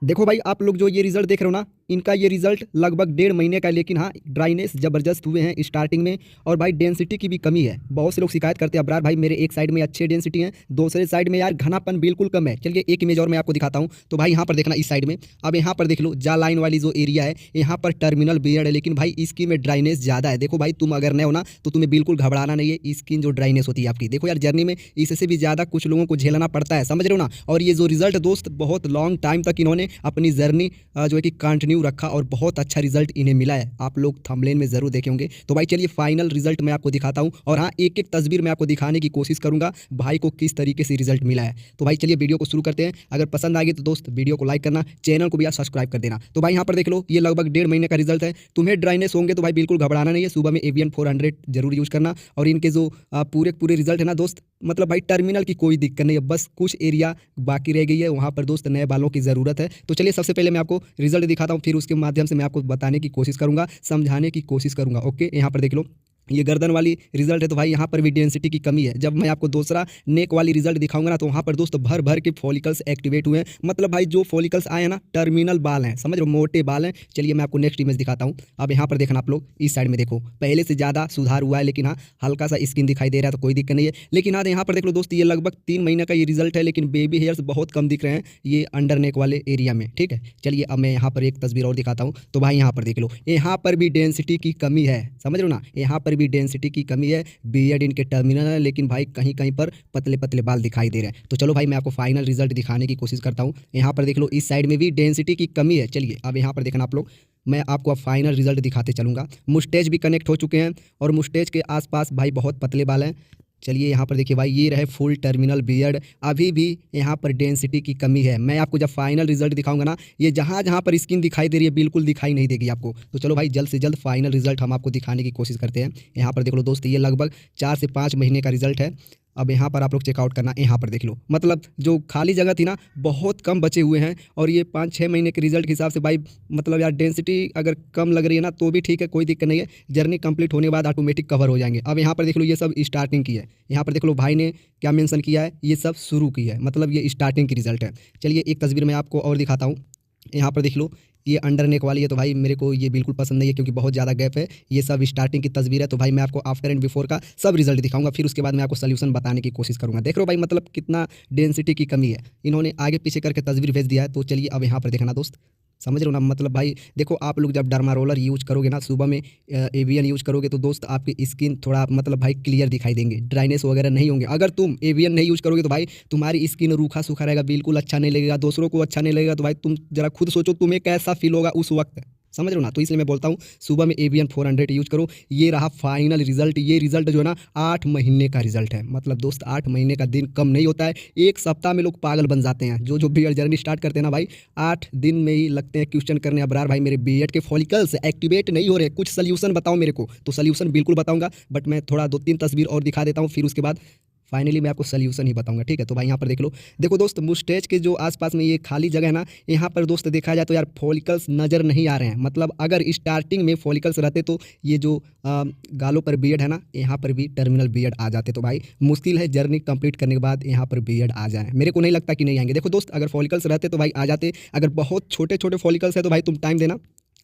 देखो भाई, आप लोग जो ये रिजल्ट देख रहे हो ना, इनका ये रिजल्ट लगभग 1.5 महीने का है, लेकिन हाँ ड्राइनेस ज़बरदस्त हुए हैं स्टार्टिंग में। और भाई डेंसिटी की भी कमी है। बहुत से लोग शिकायत करते हैं अब्रार भाई मेरे एक साइड में अच्छे डेंसिटी है, दूसरे साइड में यार घनापन बिल्कुल कम है। चलिए एक इमेज और मैं आपको दिखाता हूँ। तो भाई यहाँ पर देखना इस साइड में, अब यहाँ पर देख लो जा लाइन वाली जो एरिया है, यहाँ पर टर्मिनल बियर्ड है, लेकिन भाई इसकी में ड्राइनेस ज़्यादा है। देखो भाई, तुम अगर नए हो ना तो तुम्हें बिल्कुल घबराना नहीं है। स्किन जो ड्राइनेस होती है आपकी, देखो यार जर्नी में इससे भी ज़्यादा कुछ लोगों को झेलना पड़ता है, समझ रहे हो ना। और ये जो रिजल्ट दोस्त, बहुत लॉन्ग टाइम तक इन्होंने अपनी जर्नी जो है कि कंटिन्यू रखा और बहुत अच्छा रिजल्ट इन्हें मिला है। आप लोग थंबनेल में जरूर देखे होंगे। तो भाई चलिए फाइनल रिजल्ट मैं आपको दिखाता हूं, और हाँ एक एक तस्वीर मैं आपको दिखाने की कोशिश करूंगा भाई को किस तरीके से रिजल्ट मिला है। तो भाई चलिए वीडियो को शुरू करते हैं। अगर पसंद आ गई तो दोस्त वीडियो को लाइक करना, चैनल को भी यार सब्सक्राइब कर देना। तो भाई यहाँ पर देख लो, ये लगभग 1.5 महीने का रिजल्ट है। तुम्हें ड्राइनेस होंगे तो भाई बिल्कुल घबराना नहीं है। सुबह में एवियन 400 जरूर यूज करना। और इनके जो पूरे पूरे रिजल्ट है ना दोस्त, मतलब भाई टर्मिनल की कोई दिक्कत नहीं है, बस कुछ एरिया बाकी रह गई है, वहाँ पर दोस्त नए बालों की ज़रूरत है। तो चलिए सबसे पहले मैं आपको रिजल्ट दिखाता हूँ, फिर उसके माध्यम से मैं आपको बताने की कोशिश करूँगा, समझाने की कोशिश करूँगा। ओके, यहाँ पर देख लो, ये गर्दन वाली रिजल्ट है। तो भाई यहाँ पर भी डेंसिटी की कमी है। जब मैं आपको दूसरा नेक वाली रिजल्ट दिखाऊंगा ना, तो वहाँ पर दोस्त भर भर के फॉलिकल्स एक्टिवेट हुए हैं। मतलब भाई जो फॉलिकल्स आए हैं ना, टर्मिनल बाल हैं, समझ रहे हो, मोटे बाल हैं। चलिए मैं आपको नेक्स्ट इमेज दिखाता हूँ। अब यहाँ पर देखना आप लोग, इस साइड में देखो, पहले से ज़्यादा सुधार हुआ है, लेकिन हाँ हल्का सा स्किन दिखाई दे रहा है, तो कोई दिक्कत नहीं है। लेकिन हाँ यहाँ पर देख लो दोस्त, ये लगभग 3 महीने का ये रिजल्ट है, लेकिन बेबी हेयर्स बहुत कम दिख रहे हैं ये अंडर नेक वाले एरिया में। ठीक है, चलिए अब मैं यहाँ पर एक तस्वीर और दिखाता हूँ। तो भाई यहाँ पर देख लो, यहाँ पर भी डेंसिटी की कमी है, समझ रहे हो ना, यहाँ पर भी डेंसिटी की कमी है। बियर्ड इनके टर्मिनल है, लेकिन भाई कहीं कहीं पर पतले पतले बाल दिखाई दे रहे हैं। तो चलो भाई मैं आपको फाइनल रिजल्ट दिखाने की कोशिश करता हूँ। यहाँ पर देख लो, इस साइड में भी डेंसिटी की कमी है। चलिए अब यहाँ पर देखना आप लोग, मैं आपको अब फाइनल रिजल्ट दिखाते चलूँगा। मुस्टेज भी कनेक्ट हो चुके हैं, और मुस्टेज के आसपास भाई बहुत पतले बाल हैं। चलिए यहाँ पर देखिए भाई, ये रहे फुल टर्मिनल बियर्ड। अभी भी यहाँ पर डेंसिटी की कमी है। मैं आपको जब फाइनल रिजल्ट दिखाऊंगा ना, ये जहाँ जहाँ पर स्किन दिखाई दे रही है बिल्कुल दिखाई नहीं देगी आपको। तो चलो भाई जल्द से जल्द फाइनल रिजल्ट हम आपको दिखाने की कोशिश करते हैं। यहाँ पर देख लो दोस्त, ये लगभग 4 से 5 महीने का रिजल्ट है। अब यहाँ पर आप लोग चेकआउट करना, यहाँ पर देख लो, मतलब जो खाली जगह थी ना, बहुत कम बचे हुए हैं। और ये 5-6 महीने के रिजल्ट के हिसाब से भाई, मतलब यार डेंसिटी अगर कम लग रही है ना तो भी ठीक है, कोई दिक्कत नहीं है। जर्नी कंप्लीट होने के बाद ऑटोमेटिक कवर हो जाएंगे। अब यहाँ पर देख लो, ये सब स्टार्टिंग की है। यहाँ पर देख लो भाई ने क्या मेंशन किया है, ये सब शुरू की है, मतलब ये स्टार्टिंग की रिजल्ट है। चलिए एक तस्वीर मैं आपको और दिखाता हूँ। यहाँ पर देख लो, ये अंडर नेक वाली है। तो भाई मेरे को ये बिल्कुल पसंद नहीं है, क्योंकि बहुत ज़्यादा गैप है। ये सब स्टार्टिंग की तस्वीर है। तो भाई मैं आपको आफ्टर एंड बिफोर का सब रिजल्ट दिखाऊंगा, फिर उसके बाद मैं आपको सोल्यूशन बताने की कोशिश करूंगा। देख रहे हो भाई, मतलब कितना डेंसिटी की कमी है। इन्होंने आगे पीछे करके तस्वीर भेज दिया है। तो चलिए अब यहाँ पर देखना दोस्त, समझ रहे हो ना, मतलब भाई देखो, आप लोग जब डर्मा रोलर यूज करोगे ना, सुबह में एवियन यूज करोगे, तो दोस्त आपकी स्किन थोड़ा मतलब भाई क्लियर दिखाई देंगे, ड्राइनेस वगैरह नहीं होंगे। अगर तुम एवियन नहीं यूज करोगे तो भाई तुम्हारी स्किन रूखा सूखा रहेगा, बिल्कुल अच्छा नहीं लगेगा, दूसरों को अच्छा नहीं लगेगा। तो भाई तुम जरा खुद सोचो तुम्हें कैसा फील होगा उस वक्त, समझ रहे हो ना। तो इसलिए मैं बोलता हूँ सुबह में एवियन 400 यूज करो। ये रहा फाइनल रिजल्ट। ये रिजल्ट जो है ना 8 महीने का रिजल्ट है। मतलब दोस्त 8 महीने का दिन कम नहीं होता है। एक सप्ताह में लोग पागल बन जाते हैं। जो बियर्ड जर्नी स्टार्ट करते हैं ना भाई, 8 दिन में ही लगते हैं क्वेश्चन करने, अबरार भाई मेरे बियर्ड के फॉलिकल्स एक्टिवेट नहीं हो रहे, कुछ सोल्यूशन बताओ मेरे को। तो सोल्यूशन बिल्कुल बताऊंगा, बट मैं थोड़ा 2-3 तस्वीर और दिखा देता हूँ, फिर उसके बाद फाइनली मैं आपको सोल्यूशन ही बताऊंगा। ठीक है, तो भाई यहाँ पर देख लो, देखो दोस्त, मुस्टेज के जो आसपास में ये खाली जगह है ना, यहाँ पर दोस्त देखा जाए तो यार फॉलिकल्स नज़र नहीं आ रहे हैं। मतलब अगर स्टार्टिंग में फॉलिकल्स रहते तो ये जो गालों पर बियर्ड है ना, यहाँ पर भी टर्मिनल बियर्ड आ जाते। तो भाई मुश्किल है जर्नी कंप्लीट करने के बाद यहाँ पर बियर्ड आ जाए। मेरे को नहीं लगता कि नहीं आएंगे। देखो दोस्त, अगर फॉलिकल्स रहते तो भाई आ जाते। अगर बहुत छोटे छोटे फॉलिकल्स है तो भाई तुम टाइम देना,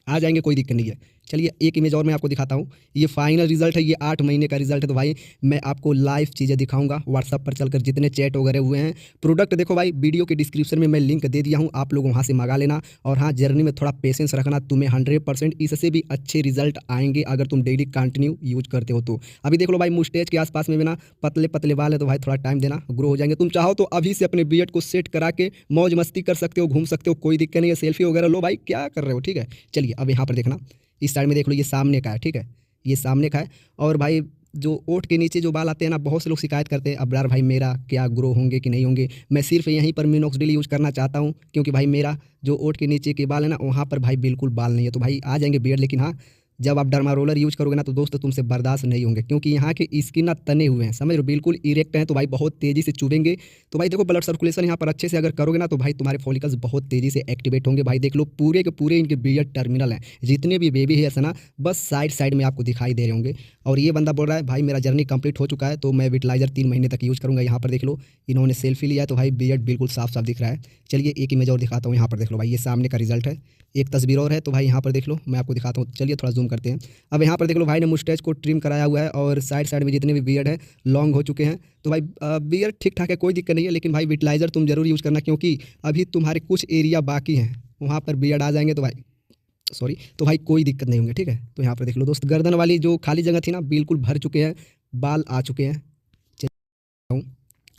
आ जाएंगे, कोई दिक्कत नहीं है। चलिए एक इमेज और मैं आपको दिखाता हूँ। ये फाइनल रिजल्ट है, ये 8 महीने का रिजल्ट है। तो भाई मैं आपको लाइव चीज़ें दिखाऊंगा व्हाट्सअप पर चलकर, जितने चैट वगैरह हुए हैं। प्रोडक्ट देखो भाई, वीडियो के डिस्क्रिप्शन में मैं लिंक दे दिया हूँ, आप लोग वहाँ से मंगा लेना। और हाँ, जर्नी में थोड़ा पेशेंस रखना, तुम्हें 100% इससे भी अच्छे रिजल्ट आएंगे अगर तुम डेली कंटिन्यू यूज करते हो तो। अभी देख लो भाई, मुस्टेज के आसपास में ना पतले पतले बाल है, तो भाई थोड़ा टाइम देना, ग्रो हो जाएंगे। तुम चाहो तो अभी से अपने बियर्ड को सेट करा के मौज मस्ती कर सकते हो, घूम सकते हो, कोई दिक्कत नहीं है। सेल्फी वगैरह लो भाई, क्या कर रहे हो। ठीक है, चलिए अब यहाँ पर देखना, इस साइड में देख लो, ये सामने का है। ठीक है, ये सामने का है। और भाई जो ओठ के नीचे जो बाल आते हैं ना, बहुत से लोग शिकायत करते हैं अब्रार भाई मेरा क्या ग्रो होंगे कि नहीं होंगे। मैं सिर्फ यहीं पर मिनोक्सिडिल यूज़ करना चाहता हूँ, क्योंकि भाई मेरा जो ओठ के नीचे के बाल है ना, वहाँ पर भाई बिल्कुल बाल नहीं है। तो भाई आ जाएंगे बियर्ड, लेकिन हाँ जब आप डर्मा रोलर यूज करोगे ना, तो दोस्तों तुमसे बर्दाश्त नहीं होंगे, क्योंकि यहाँ के स्किन ना तने हुए हैं, समझ रहे हो, बिल्कुल इरेक्ट हैं। तो भाई बहुत तेज़ी से चुभेंगे। तो भाई देखो, ब्लड सर्कुलेशन यहाँ पर अच्छे से अगर करोगे ना, तो भाई तुम्हारे फॉलिकल्स बहुत तेज़ी से एक्टिवेट होंगे। भाई देख लो, पूरे के पूरे इनके बियर्ड टर्मिनल हैं। जितने भी बेबी हेयर्स है ना, बस साइड साइड में आपको दिखाई दे रहे होंगे। और ये बंदा बोल रहा है भाई मेरा जर्नी कंप्लीट हो चुका है, तो मैं विटलाइजर 3 महीने तक यूज़ करूँगा। यहाँ पर देख लो इन्होंने सेल्फी लिया है, तो भाई बियर्ड बिल्कुल साफ साफ दिख रहा है। चलिए एक इमेज और दिखाता हूँ। यहाँ पर देख लो भाई, ये सामने का रिजल्ट है। एक तस्वीर और है, तो भाई यहाँ पर देख लो, मैं आपको दिखाता हूँ। चलिए थोड़ा जूम करते हैं। अब यहाँ पर देख लो भाई ने मुस्टैच को ट्रिम कराया हुआ है और साइड साइड में जितने भी बियर्ड है लॉन्ग हो चुके हैं। तो भाई बियर्ड ठीक ठाक है, कोई दिक्कत नहीं है, लेकिन भाई विटलाइजर तुम जरूर यूज़ करना, क्योंकि अभी तुम्हारे कुछ एरिया बाकी हैं, वहाँ पर बियर्ड आ जाएंगे तो भाई सॉरी, तो भाई कोई दिक्कत नहीं होंगे, ठीक है। तो यहाँ पर देख लो दोस्त, गर्दन वाली जो खाली जगह थी ना, बिल्कुल भर चुके हैं, बाल आ चुके हैं,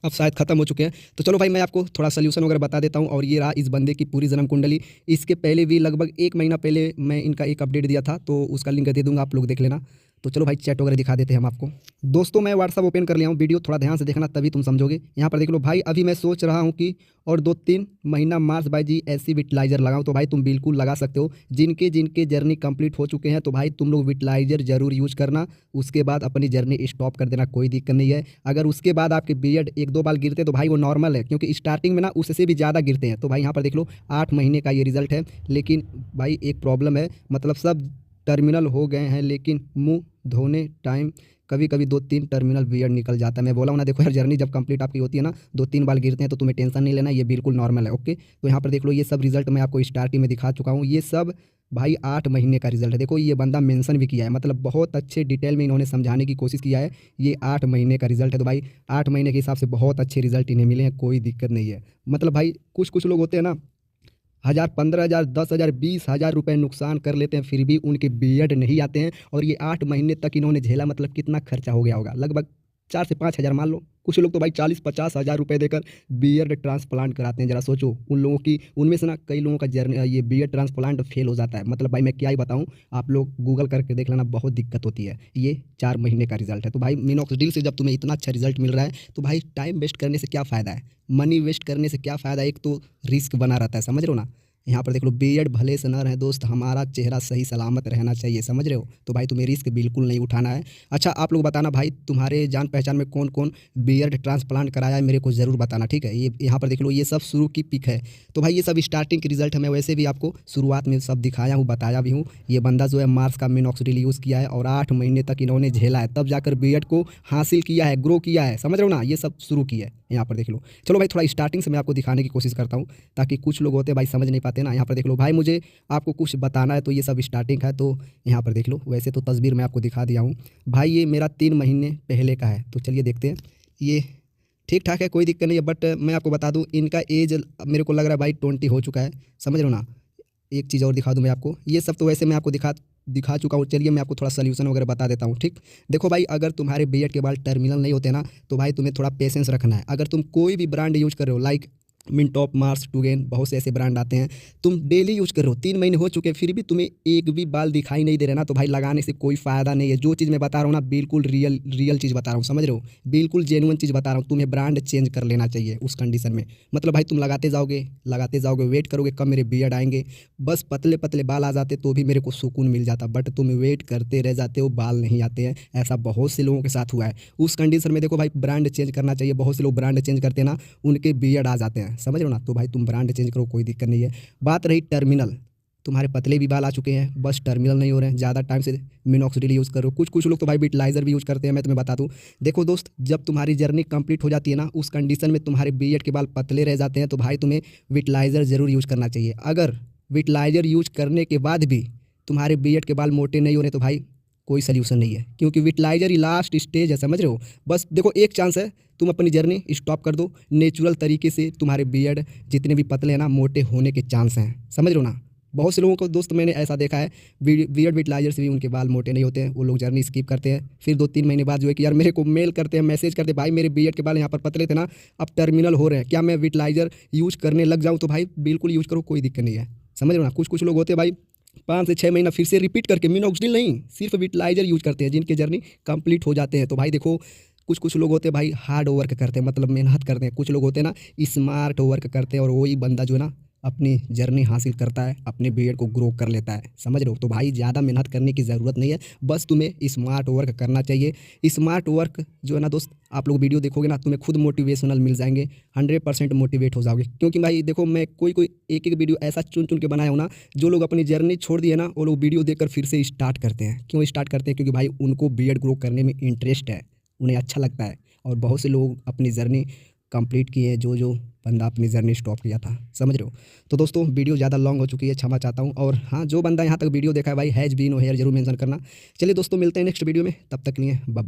अब शायद खत्म हो चुके हैं। तो चलो भाई मैं आपको थोड़ा सोल्यूशन वगैरह बता देता हूँ। और ये रहा इस बंदे की पूरी जन्म कुंडली। इसके पहले भी लगभग 1 महीना पहले मैं इनका एक अपडेट दिया था, तो उसका लिंक दे दूँगा, आप लोग देख लेना। तो चलो भाई चैट वगैरह दिखा देते हैं हम आपको। दोस्तों मैं व्हाट्सअप ओपन कर लिया हूँ, वीडियो थोड़ा ध्यान से देखना तभी तुम समझोगे। यहाँ पर देख लो भाई, अभी मैं सोच रहा हूँ कि और 2-3 महीना मार्स बाय जी ऐसी विटलाइजर लगाऊँ, तो भाई तुम बिल्कुल लगा सकते हो। जिनके जिनके जर्नी कंप्लीट हो चुके हैं, तो भाई तुम लोग विटलाइजर जरूर यूज़ करना। उसके बाद अपनी जर्नी स्टॉप कर देना, कोई दिक्कत नहीं है। अगर उसके बाद आपके बियर्ड 1-2 बाल गिरते तो भाई वो नॉर्मल है, क्योंकि स्टार्टिंग में ना उससे भी ज़्यादा गिरते हैं। तो भाई यहाँ पर देख लो 8 महीने का ये रिजल्ट है। लेकिन भाई एक प्रॉब्लम है, मतलब सब टर्मिनल हो गए हैं, लेकिन मुंह धोने टाइम कभी कभी 2-3 टर्मिनल बियर्ड निकल जाता है। मैं बोला हूँ ना, देखो यार जर्नी जब कंप्लीट आपकी होती है ना, 2-3 बाल गिरते हैं, तो तुम्हें टेंशन नहीं लेना, ये बिल्कुल नॉर्मल है। ओके, तो यहाँ पर देख लो ये सब रिजल्ट मैं आपको स्टार्टिंग में दिखा चुका हूँ। ये सब भाई 8 महीने का रिजल्ट है। देखो ये बंदा मेंशन भी किया है, मतलब बहुत अच्छे डिटेल में इन्होंने समझाने की कोशिश किया है। ये 8 महीने का रिजल्ट है, तो भाई 8 महीने के हिसाब से बहुत अच्छे रिजल्ट इन्हें मिले हैं, कोई दिक्कत नहीं है। मतलब भाई कुछ कुछ लोग होते हैं ना, 1000, 15,000, 10,000, 20,000 रुपये नुकसान कर लेते हैं, फिर भी उनके बियर्ड नहीं आते हैं। और ये 8 महीने तक इन्होंने झेला, मतलब कितना खर्चा हो गया होगा, लगभग 4 से 5 हज़ार मान लो। कुछ लोग तो भाई 40-50 हज़ार रुपये देकर बियर्ड ट्रांसप्लांट कराते हैं। जरा सोचो उन लोगों की, उनमें से ना कई लोगों का जर्नी ये बियर्ड ट्रांसप्लांट फेल हो जाता है। मतलब भाई मैं क्या ही बताऊं, आप लोग गूगल करके देख लेना, बहुत दिक्कत होती है। ये 4 महीने का रिजल्ट है। तो भाई मिनॉक्सिडिल से जब तुम्हें इतना अच्छा रिजल्ट मिल रहा है, तो भाई टाइम वेस्ट करने से क्या फ़ायदा है, मनी वेस्ट करने से क्या फ़ायदा है। एक तो रिस्क बना रहता है, समझ रहे हो ना। यहाँ पर देख लो बियर्ड भले से न रहे दोस्त, हमारा चेहरा सही सलामत रहना चाहिए, समझ रहे हो। तो भाई तुम्हें रिस्क बिल्कुल नहीं उठाना है। अच्छा आप लोग बताना भाई, तुम्हारे जान पहचान में कौन कौन बियर्ड ट्रांसप्लांट कराया है, मेरे को ज़रूर बताना, ठीक है। ये यहाँ पर देख लो, ये सब शुरू की पिक है। तो भाई ये सब स्टार्टिंग के रिजल्ट है, मैं वैसे भी आपको शुरुआत में सब दिखाया हूँ, बताया भी हूँ। ये बंदा जो है मार्स का मिनॉक्सिडिल यूज़ किया है और 8 महीने तक इन्होंने झेला है, तब जाकर बियर्ड को हासिल किया है, ग्रो किया है, समझ रहे हो ना। ये सब शुरू किया है, यहाँ पर देख लो। चलो भाई थोड़ा स्टार्टिंग से मैं आपको दिखाने की कोशिश करता हूँ, ताकि कुछ लोग होते हैं भाई समझ नहीं पाते ना। यहाँ पर देख लो भाई, मुझे आपको कुछ बताना है, तो ये सब स्टार्टिंग है। तो यहाँ पर देख लो, वैसे तो तस्वीर मैं आपको दिखा दिया हूँ भाई, ये मेरा 3 महीने पहले का है। तो चलिए देखते हैं, ये ठीक ठाक है, कोई दिक्कत नहीं है। बट मैं आपको बता दूँ, इनका एज मेरे को लग रहा है भाई 20 हो चुका है, समझ रहे हो ना। एक चीज़ और दिखा दूँ मैं आपको, ये सब तो वैसे मैं आपको दिखा चुका हूँ। चलिए मैं आपको थोड़ा सोल्यूशन वगैरह बता देता हूँ, ठीक। देखो भाई, अगर तुम्हारे बियर्ड के बाल टर्मिनल नहीं होते ना, तो भाई तुम्हें थोड़ा पेशेंस रखना है। अगर तुम कोई भी ब्रांड यूज कर रहे हो, लाइक मिनटॉप, मार्स, टूगेन, बहुत से ऐसे ब्रांड आते हैं, तुम डेली यूज कर रहे हो, 3 महीने हो चुके, फिर भी तुम्हें एक भी बाल दिखाई नहीं दे रहा ना, तो भाई लगाने से कोई फ़ायदा नहीं है। जो चीज़ मैं बता रहा हूँ ना, बिल्कुल रियल चीज़ बता रहा हूँ, समझ रहे हो, बिल्कुल जेन्युइन चीज़ बता रहा हूँ। तुम्हें ब्रांड चेंज कर लेना चाहिए उस कंडीशन में। मतलब भाई तुम लगाते जाओगे, वेट करोगे कब मेरे बियर्ड आएंगे, बस पतले पतले बाल आ जाते तो भी मेरे को सुकून मिल जाता। बट तुम वेट करते रह जाते हो, बाल नहीं आते हैं। ऐसा बहुत से लोगों के साथ हुआ है। उस कंडीशन में देखो भाई, ब्रांड चेंज करना चाहिए। बहुत से लोग ब्रांड चेंज करते हैं ना, उनके बियर्ड आ जाते हैं, समझ रहे हो ना। तो भाई तुम ब्रांड चेंज करो, कोई दिक्कत नहीं है। बात रही टर्मिनल, तुम्हारे पतले भी बाल आ चुके हैं, बस टर्मिनल नहीं हो रहे हैं, ज़्यादा टाइम से मिनॉक्सिडिल यूज़ करो। कुछ लोग तो भाई विटलाइजर भी यूज़ करते हैं, मैं तुम्हें बता दूं। देखो दोस्त, जब तुम्हारी जर्नी कंप्लीट हो जाती है ना, उस कंडीशन में तुम्हारे बियर्ड के बाल पतले रह जाते हैं, तो भाई तुम्हें विटलाइजर ज़रूर यूज़ करना चाहिए। अगर विटलाइजर यूज करने के बाद भी तुम्हारे बियर्ड के बाल मोटे नहीं हो रहे, तो भाई कोई सोल्यूशन नहीं है, क्योंकि विटलाइजर ही लास्ट स्टेज है, समझ रहे हो। बस देखो एक चांस है, तुम अपनी जर्नी स्टॉप कर दो, नेचुरल तरीके से तुम्हारे बियर्ड जितने भी पतले हैं ना, मोटे होने के चांस हैं, समझ रहे हो ना। बहुत से लोगों को दोस्त मैंने ऐसा देखा है, बियर्ड विटलाइजर से भी उनके बाल मोटे नहीं होते हैं, वो लोग जर्नी स्किप करते हैं। फिर 2-3 महीने बाद जो है कि यार मेरे को मेल करते हैं, मैसेज करते हैं, भाई मेरे बियर्ड के बाल यहाँ पर पतले थे ना, अब टर्मिनल हो रहे हैं, क्या मैं विटलाइजर यूज़ करने लग जाऊँ। तो भाई बिल्कुल यूज़ करो, कोई दिक्कत नहीं है, समझ रहे हो ना। कुछ लोग होते हैं भाई 5 से 6 महीना फिर से रिपीट करके मिनॉक्सिडिल नहीं, सिर्फ विटलाइजर यूज करते हैं, जिनके जर्नी कंप्लीट हो जाते हैं। तो भाई देखो, कुछ लोग होते हैं भाई हार्ड वर्क करते हैं, मतलब मेहनत करते हैं। कुछ लोग होते हैं ना स्मार्ट वर्क करते हैं, और वही बंदा जो है ना अपनी जर्नी हासिल करता है, अपने बीएड को ग्रो कर लेता है, समझ रहे हो। तो भाई ज़्यादा मेहनत करने की ज़रूरत नहीं है, बस तुम्हें स्मार्ट वर्क करना चाहिए। स्मार्ट वर्क जो है ना दोस्त, आप लोग वीडियो देखोगे ना, तुम्हें खुद मोटिवेशनल मिल जाएंगे, 100% मोटिवेट हो जाओगे। क्योंकि भाई देखो, मैं कोई एक वीडियो ऐसा चुन चुन के बनाया हूँ ना, जो लोग अपनी जर्नी छोड़ दिए ना, वो लोग वीडियो देखकर फिर से स्टार्ट करते हैं। क्यों स्टार्ट करते हैं? क्योंकि भाई उनको बीएड ग्रो करने में इंटरेस्ट है, उन्हें अच्छा लगता है। और बहुत से लोग अपनी जर्नी कंप्लीट किए हैं, जो बंदा अपनी जर्नी स्टॉप किया था, समझ रहे हो। तो दोस्तों वीडियो ज़्यादा लॉन्ग हो चुकी है, क्षमा चाहता हूँ। और हाँ, जो बंदा यहाँ तक वीडियो देखा है भाई, हैज़ बीन और हेयर जरूर मेंशन करना। चलिए दोस्तों, मिलते हैं नेक्स्ट वीडियो में, तब तक के लिए बाय बाय।